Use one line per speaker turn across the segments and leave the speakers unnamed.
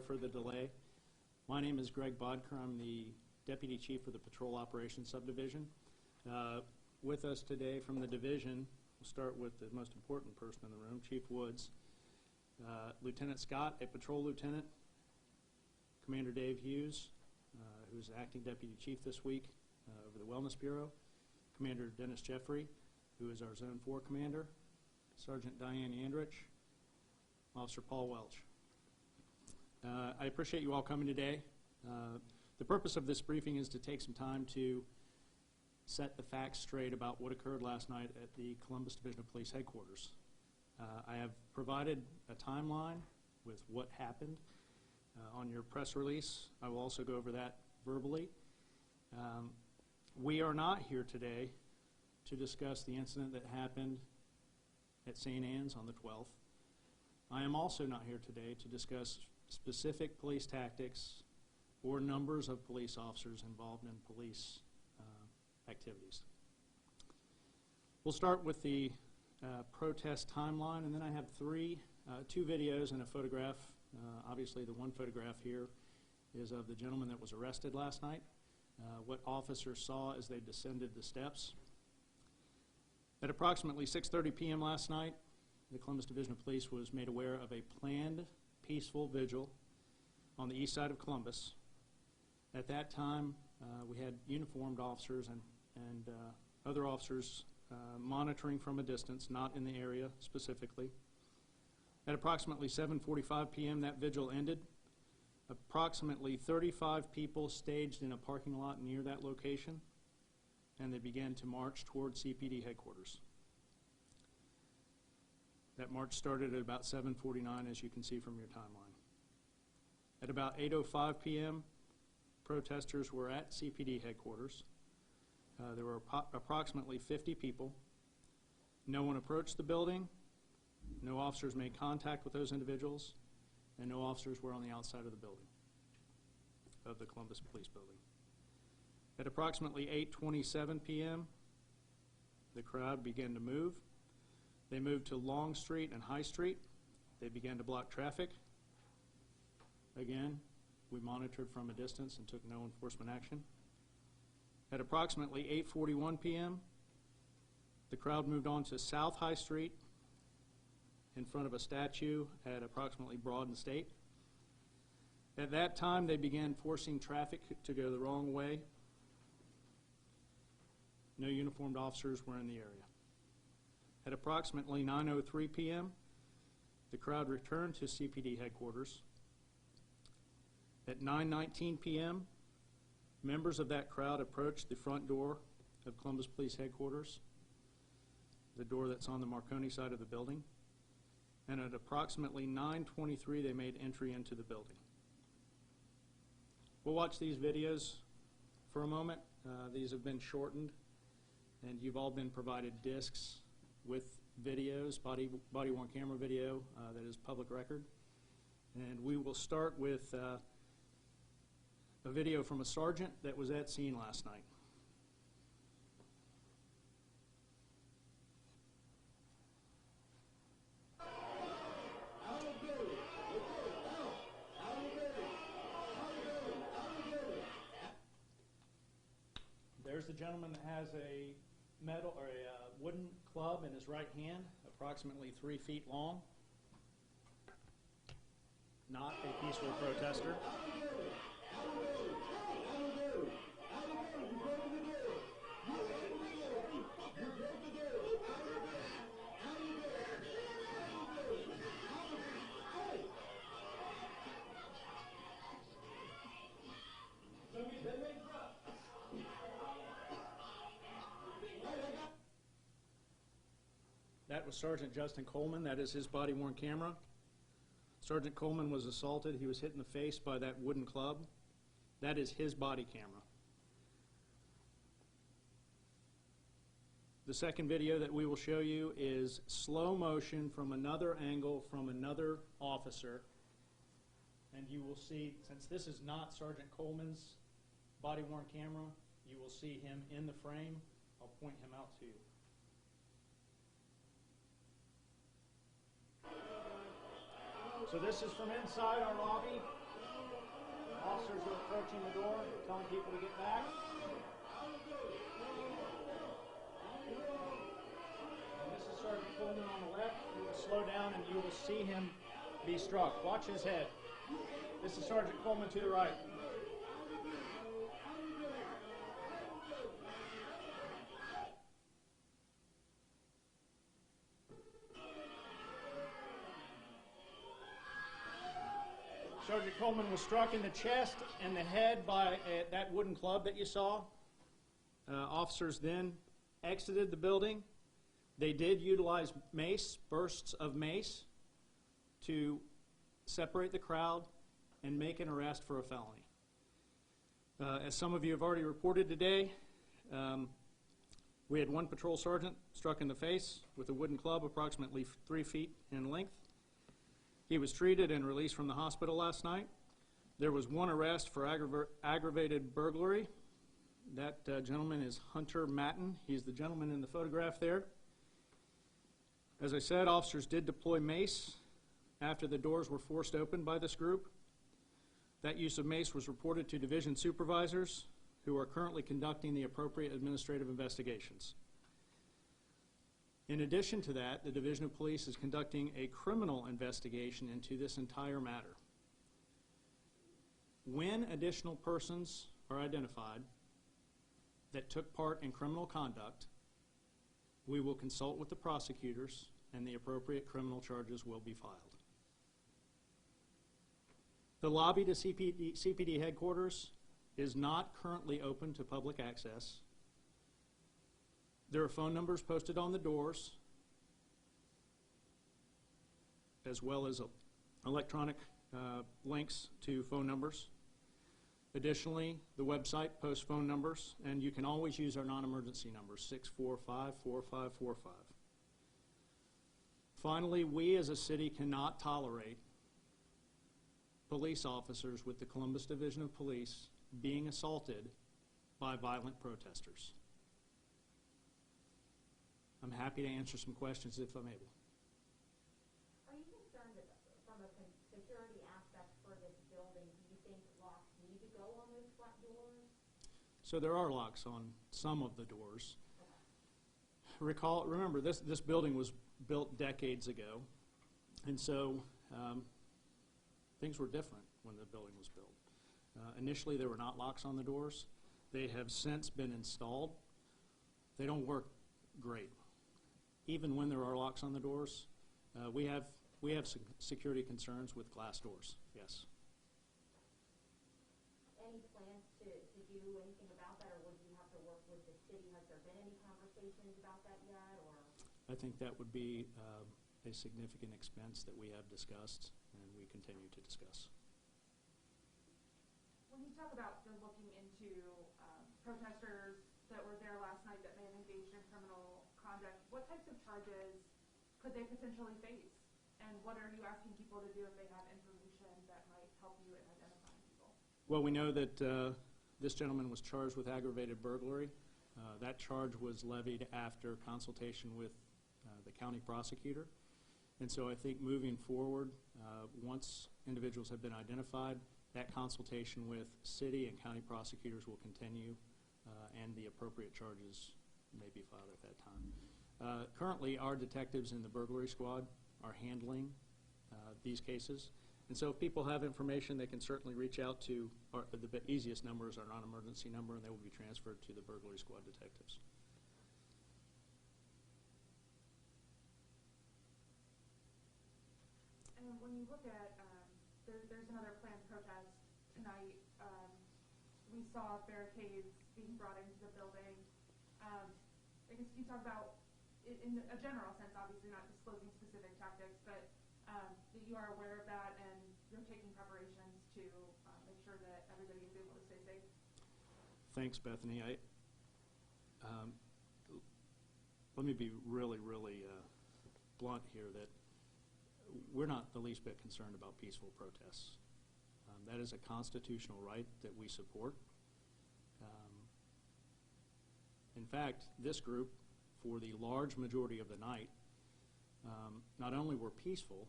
For the delay. My name is Greg Bodker. I'm the Deputy Chief for the Patrol Operations Subdivision. With us today from the division, we'll start with the most important person in the room, Chief Woods, Lieutenant Scott, a Patrol Lieutenant, Commander Dave Hughes, who's Acting Deputy Chief this week over the Wellness Bureau, Commander Dennis Jeffrey, who is our Zone 4 Commander, Sergeant Diane Andrich, Officer Paul Welch. I appreciate you all coming today. The purpose of this briefing is to take some time to set the facts straight about what occurred last night at the Columbus Division of Police Headquarters. I have provided a timeline with what happened on your press release. I will also go over that verbally. We are not here today to discuss the incident that happened at St. Anne's on the 12th. I am also not here today to discuss specific police tactics or numbers of police officers involved in police activities. We'll start with the protest timeline, and then I have two videos and a photograph. Obviously, the one photograph here is of the gentleman that was arrested last night, what officers saw as they descended the steps. At approximately 6:30 p.m. last night, the Columbus Division of Police was made aware of a planned peaceful vigil on the east side of Columbus. At that time, we had uniformed officers and other officers monitoring from a distance, not in the area specifically. At approximately 7:45 p.m., that vigil ended. Approximately 35 people staged in a parking lot near that location, and they began to march toward CPD headquarters. That march started at about 7:49, as you can see from your timeline. At about 8:05 p.m., protesters were at CPD headquarters. There were approximately 50 people. No one approached the building. No officers made contact with those individuals, and no officers were on the outside of the building, of the Columbus Police Building. At approximately 8:27 p.m., the crowd began to move. They moved to Long Street and High Street. They began to block traffic. Again, we monitored from a distance and took no enforcement action. At approximately 8:41 p.m., the crowd moved on to South High Street in front of a statue at approximately Broad and State. At that time, they began forcing traffic to go the wrong way. No uniformed officers were in the area. At approximately 9:03 p.m., the crowd returned to CPD headquarters. At 9:19 p.m., members of that crowd approached the front door of Columbus Police Headquarters, the door that's on the Marconi side of the building. And at approximately 9:23, they made entry into the building. We'll watch these videos for a moment. These have been shortened, and you've all been provided discs with videos, body-worn camera video that is public record. And we will start with a video from a sergeant that was at scene last night. There's the gentleman that has a metal or a wooden club in his right hand, approximately 3 feet long. Not a peaceful protester. That was Sergeant Justin Coleman. That is his body-worn camera. Sergeant Coleman was assaulted. He was hit in the face by that wooden club. That is his body camera. The second video that we will show you is slow motion from another angle from another officer. And you will see, since this is not Sergeant Coleman's body-worn camera, you will see him in the frame. I'll point him out to you. So this is from inside our lobby. telling people to get back. And this is Sergeant Coleman on the left. You will slow down and you will see him be struck. Watch his head. This is Sergeant Coleman to the right. Sergeant Coleman was struck in the chest and the head by that wooden club that you saw. Officers then exited the building. They did utilize mace, bursts of mace, to separate the crowd and make an arrest for a felony. As some of you have already reported today, we had one patrol sergeant struck in the face with a wooden club approximately 3 feet in length. He was treated and released from the hospital last night. There was one arrest for aggravated burglary. That gentleman is Hunter Matten. He's the gentleman in the photograph there. As I said, officers did deploy mace after the doors were forced open by this group. That use of mace was reported to division supervisors who are currently conducting the appropriate administrative investigations. In addition to that, the Division of Police is conducting a criminal investigation into this entire matter. When additional persons are identified that took part in criminal conduct, we will consult with the prosecutors and the appropriate criminal charges will be filed. The lobby to CPD headquarters is not currently open to public access. There are phone numbers posted on the doors, as well as electronic links to phone numbers. Additionally, the website posts phone numbers, and you can always use our non-emergency number, 645-4545. Finally, we as a city cannot tolerate police officers with the Columbus Division of Police being assaulted by violent protesters. I'm happy to answer some questions if I'm able.
Are you concerned that from a security aspect for this building, do you think locks need to go on those front doors?
So there are locks on some of the doors. Okay. Remember, this building was built decades ago, and so things were different when the building was built. Initially, there were not locks on the doors. They have since been installed. They don't work great. Even when there are locks on the doors, we have security concerns with glass doors, yes.
Any plans to do anything about that, or would you have to work with the city? Has there been any conversations about that yet? Or?
I think that would be a significant expense that we have discussed and we continue to discuss.
When you talk about you're looking into protesters that were there last night that may have engaged in criminal conduct, what types of charges could they potentially face? And what are you asking people to do if they have information that might help you in identifying people?
Well, we know that this gentleman was charged with aggravated burglary. That charge was levied after consultation with the county prosecutor. And so I think moving forward, once individuals have been identified, that consultation with city and county prosecutors will continue, and the appropriate charges may be filed at that time. Currently, our detectives in the burglary squad are handling these cases. And so if people have information, they can certainly reach out to the easiest number is our non-emergency number, and they will be transferred to the burglary squad detectives.
And when you look at, there's another planned protest tonight. We saw barricades being brought into the building. I guess you talk about, in a general sense, obviously not disclosing specific tactics, but that you are aware of that and you're taking preparations to make sure that everybody is able to stay safe.
Thanks, Bethany. Let me be really, really blunt here that we're not the least bit concerned about peaceful protests. That is a constitutional right that we support. In fact, this group, for the large majority of the night, not only were peaceful,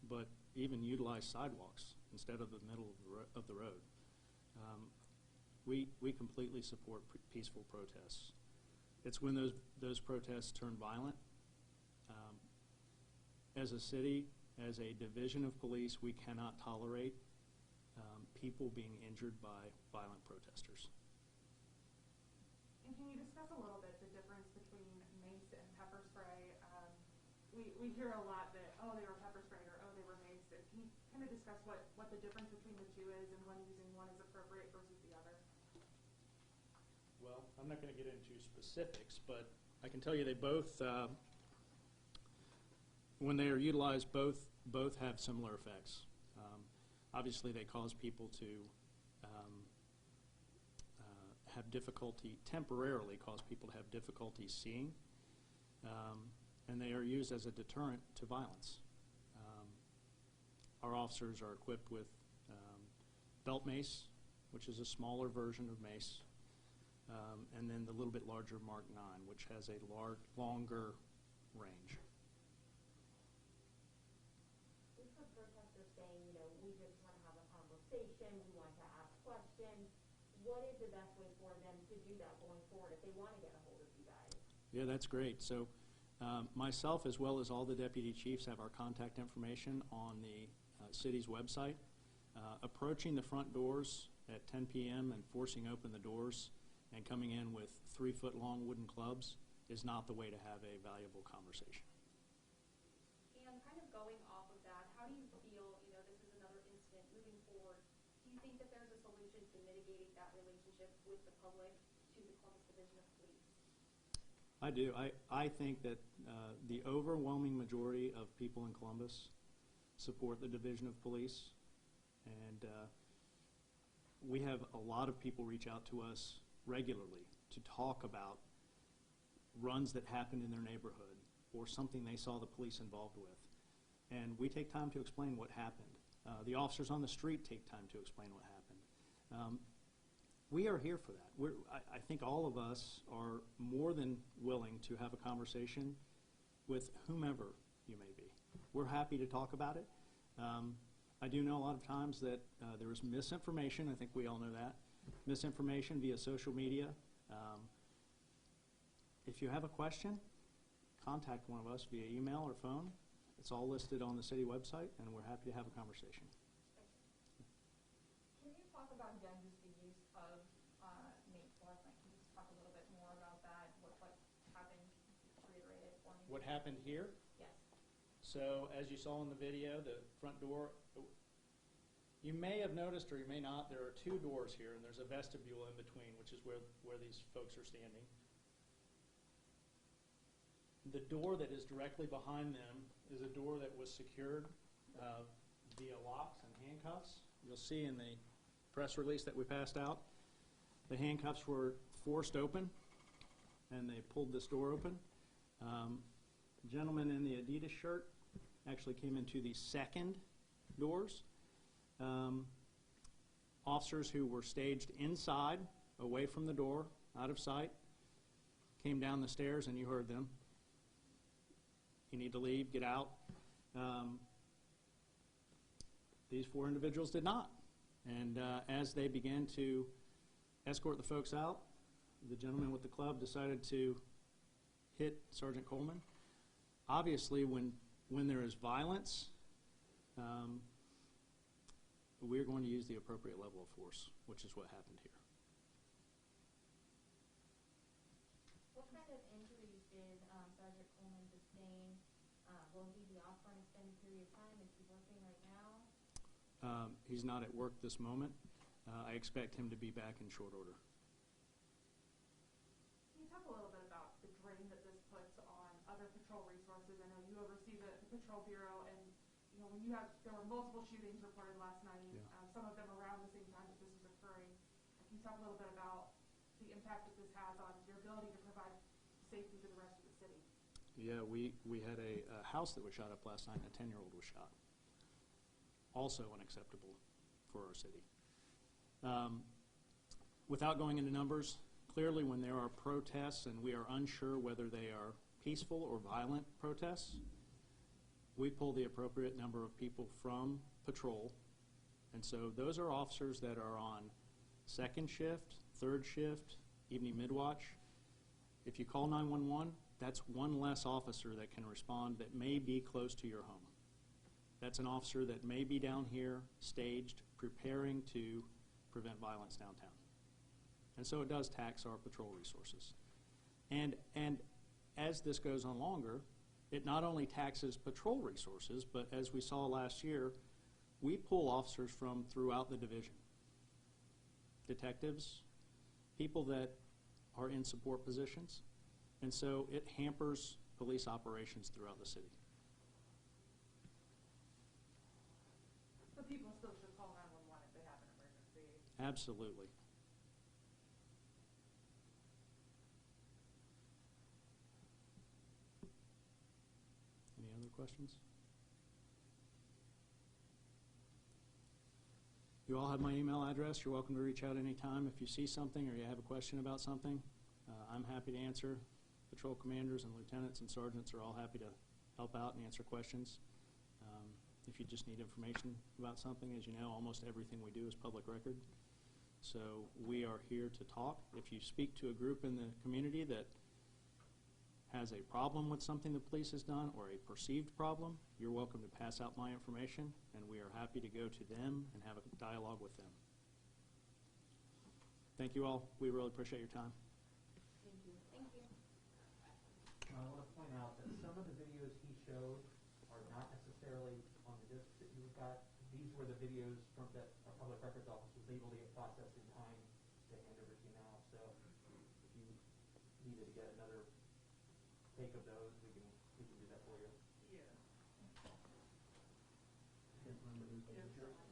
but even utilized sidewalks instead of the middle of the road. we completely support peaceful protests. It's when those protests turn violent. As a city, as a division of police, we cannot tolerate people being injured by violent protesters.
And can you discuss a little bit the difference between mace and pepper spray? We hear a lot that, oh, they were pepper sprayed or, oh, they were maced. Can you kind of discuss what the difference between the two is and when using one is appropriate versus the other?
Well, I'm not going to get into specifics, but I can tell you they both, when they are utilized, both have similar effects. Obviously, they cause people to have difficulty, temporarily cause people to have difficulty seeing, and they are used as a deterrent to violence. Our officers are equipped with belt mace, which is a smaller version of mace, and then the little bit larger Mark 9, which has a longer range.
We've heard protesters saying, you know, we just want to have a conversation, we want to ask questions. What is the best way for them to do that going forward if they want to get a hold of you guys?
Yeah, that's great. So myself, as well as all the deputy chiefs, have our contact information on the city's website. Approaching the front doors at 10 p.m. and forcing open the doors and coming in with 3-foot-long wooden clubs is not the way to have a valuable conversation.
And kind of going off of that, how do you feel, you know, this is another incident moving forward, do you think that there's a solution to mitigating that relationship with the public to the Columbus Division of Police?
I do. I think that the overwhelming majority of people in Columbus support the Division of Police, and we have a lot of people reach out to us regularly to talk about runs that happened in their neighborhood or something they saw the police involved with. And we take time to explain what happened. The officers on the street take time to explain what happened. We are here for that. I think all of us are more than willing to have a conversation with whomever you may be. We're happy to talk about it. I do know a lot of times that there is misinformation. I think we all know that. Misinformation via social media. If you have a question, contact one of us via email or phone. It's all listed on the city website, and we're happy to have a conversation.
Can you talk about, again, just the use of mace last night? Can you just talk a little bit more about that? What happened? Reiterate it for me.
What happened here?
Yes.
So as you saw in the video, the front door, you may have noticed or you may not, there are 2 doors here, and there's a vestibule in between, which is where these folks are standing. The door that is directly behind them is a door that was secured via locks and handcuffs. You'll see in the press release that we passed out, the handcuffs were forced open, and they pulled this door open. The gentleman in the Adidas shirt actually came into the second doors. Officers who were staged inside, away from the door, out of sight, came down the stairs, and you heard them. You need to leave, get out. These 4 individuals did not. And as they began to escort the folks out, the gentleman with the club decided to hit Sergeant Coleman. Obviously, when there is violence, we're going to use the appropriate level of force, which is what happened here.
What kind of injuries did Sergeant Coleman sustain? Will he be off for an extended period of time? Is he working right now?
He's not at work this moment. I expect him to be back in short order.
Can you talk a little bit about the drain that this puts on other patrol resources? I know you oversee the Patrol Bureau, and you know there were multiple shootings reported last night.
Yeah.
Some of them around the same time that this was occurring. Can you talk a little bit about the impact that this has on your ability to provide safety to the rest of the city?
Yeah, we had a house that was shot up last night, and a 10-year-old was shot. Also unacceptable for our city. Without going into numbers, clearly when there are protests and we are unsure whether they are peaceful or violent protests, we pull the appropriate number of people from patrol. And so those are officers that are on second shift, third shift, evening midwatch. If you call 911, that's one less officer that can respond that may be close to your home. That's an officer that may be down here, staged, preparing to prevent violence downtown. And so it does tax our patrol resources. And as this goes on longer, it not only taxes patrol resources, but as we saw last year, we pull officers from throughout the division. Detectives, people that are in support positions. And so it hampers police operations throughout the city.
But people still should call 911 if they have an emergency.
Absolutely. Any other questions? You all have my email address. You're welcome to reach out anytime if you see something or you have a question about something. I'm happy to answer. Patrol commanders and lieutenants and sergeants are all happy to help out and answer questions. If you just need information about something, as you know, almost everything we do is public record. So we are here to talk. If you speak to a group in the community that has a problem with something the police has done or a perceived problem, you're welcome to pass out my information, and we are happy to go to them and have a dialogue with them. Thank you all. We really appreciate your time.
Thank you.
Thank you.
I want to point out that some of the videos he showed are not necessarily on the disc that you've got. These were the videos from that our public records office was able to get processed in time to hand over to you now. So if you needed to get another take of those, we can do that for you.
Yeah.
Can't remember who's
Yeah.
yours.